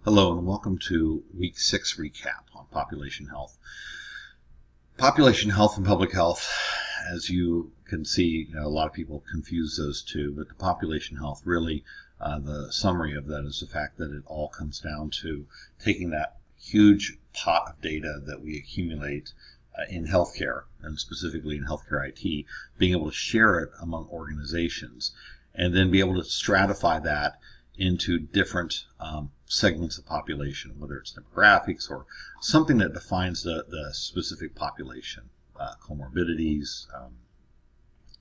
Hello and welcome to Week 6 recap on population health. Population health and public health, as you can see, a lot of people confuse those two, but the population health really, the summary of that is the fact that it all comes down to taking that huge pot of data that we accumulate in healthcare, and specifically in healthcare IT, being able to share it among organizations, and then be able to stratify that into different segments of population, whether it's demographics or something that defines the specific population, comorbidities,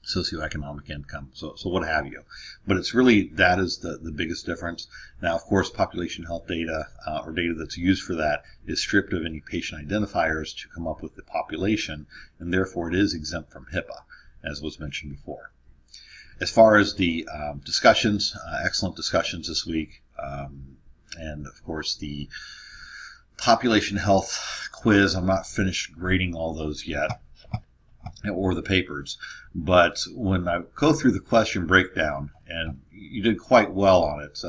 socioeconomic income, so what have you. But it's really, that is the biggest difference. Now, of course, population health data, or data that's used for that, is stripped of any patient identifiers to come up with the population, and therefore it is exempt from HIPAA, as was mentioned before. As far as the discussions, excellent discussions this week, and of course the population health quiz. I'm not finished grading all those yet, or the papers, but when I go through the question breakdown, and you did quite well on it,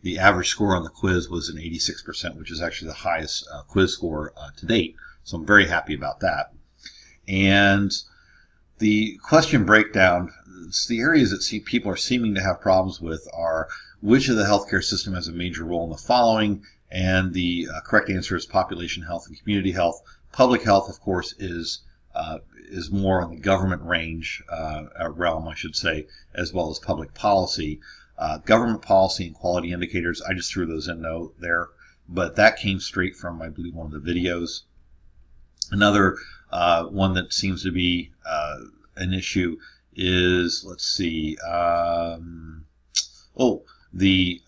the average score on the quiz was an 86%, which is actually the highest quiz score to date, so I'm very happy about that. And the question breakdown, the areas that people are seeming to have problems with are which of the healthcare system has a major role in the following, and the correct answer is population health and community health. Public health, of course, is more in the government range, realm, I should say, as well as public policy. Government policy and quality indicators, I just threw those in there, but that came straight from, I believe, one of the videos. Another one that seems to be an issue is, let's see, the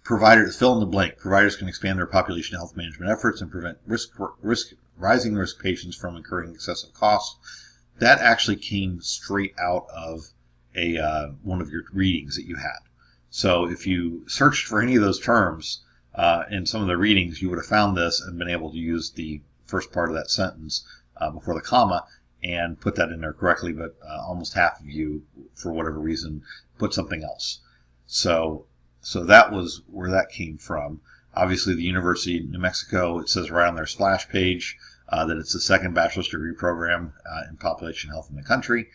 provider, fill in the blank. Providers can expand their population health management efforts and prevent rising risk patients from incurring excessive costs. That actually came straight out of one of your readings that you had. So if you searched for any of those terms in some of the readings, you would have found this and been able to use the first part of that sentence before the comma and put that in there correctly, but almost half of you, for whatever reason, put something else. So that was where that came from. Obviously, the University of New Mexico, it says right on their splash page that it's the second bachelor's degree program in population health in the country.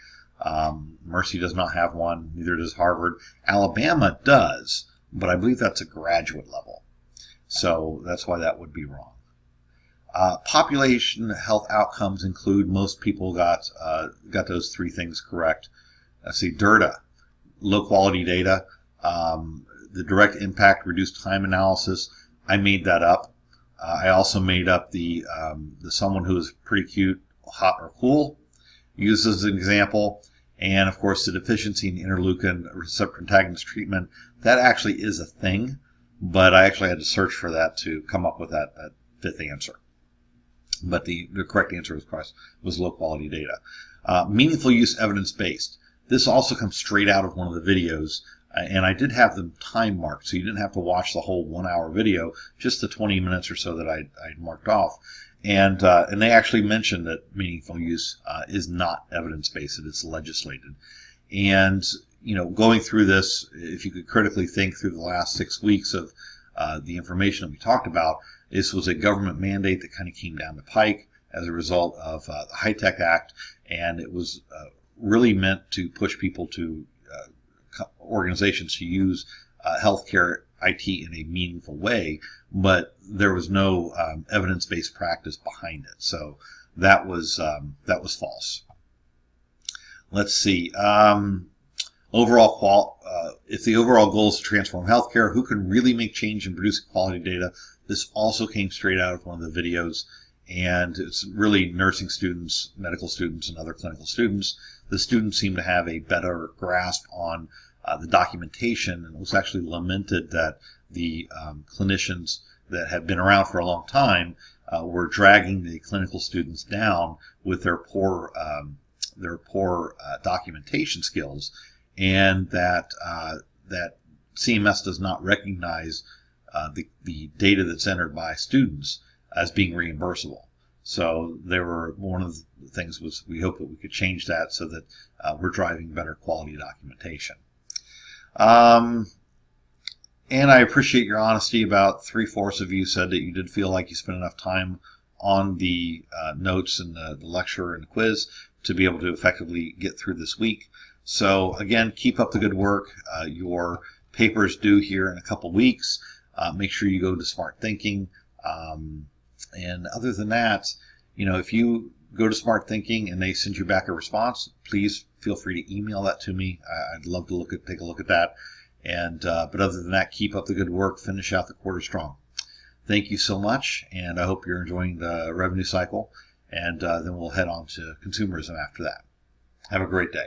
Mercy does not have one, neither does Harvard. Alabama does, but I believe that's a graduate level. So that's why that would be wrong. Population health outcomes include, most people got those three things correct. Let's see, DIRDA, low quality data. The direct impact reduced time analysis, I made that up. I also made up the someone who is pretty cute, hot or cool, used as an example. And of course the deficiency in interleukin receptor antagonist treatment, that actually is a thing, but I actually had to search for that to come up with that fifth answer. But the correct answer, of course, was low quality data. Meaningful use evidence-based. This also comes straight out of one of the videos, and I did have them time marked, so you didn't have to watch the whole 1 hour video, just the 20 minutes or so that I marked off. And they actually mentioned that meaningful use is not evidence-based, it is legislated. And, going through this, if you could critically think through the last 6 weeks of the information that we talked about, this was a government mandate that kind of came down the pike as a result of the HITECH Act, and it was really meant to push people to organizations to use healthcare IT in a meaningful way, but there was no evidence-based practice behind it. So that was false. Let's see. If the overall goal is to transform healthcare, who can really make change and produce quality data? This also came straight out of one of the videos, and it's really nursing students, medical students, and other clinical students. The students seem to have a better grasp on the documentation, and it was actually lamented that the clinicians that have been around for a long time were dragging the clinical students down with their poor documentation skills, and that CMS does not recognize the data that's entered by students as being reimbursable. So one of the things was we hope that we could change that so that we're driving better quality documentation. And I appreciate your honesty. About 3/4 of you said that you did feel like you spent enough time on the notes and the lecture and the quiz to be able to effectively get through this week. So again, keep up the good work. Your paper is due here in a couple weeks. Make sure you go to Smart Thinking. And other than that, if you go to Smart Thinking and they send you back a response, please feel free to email that to me. I'd love to take a look at that. And but other than that, keep up the good work. Finish out the quarter strong. Thank you so much, and I hope you're enjoying the revenue cycle. And then we'll head on to consumerism after that. Have a great day.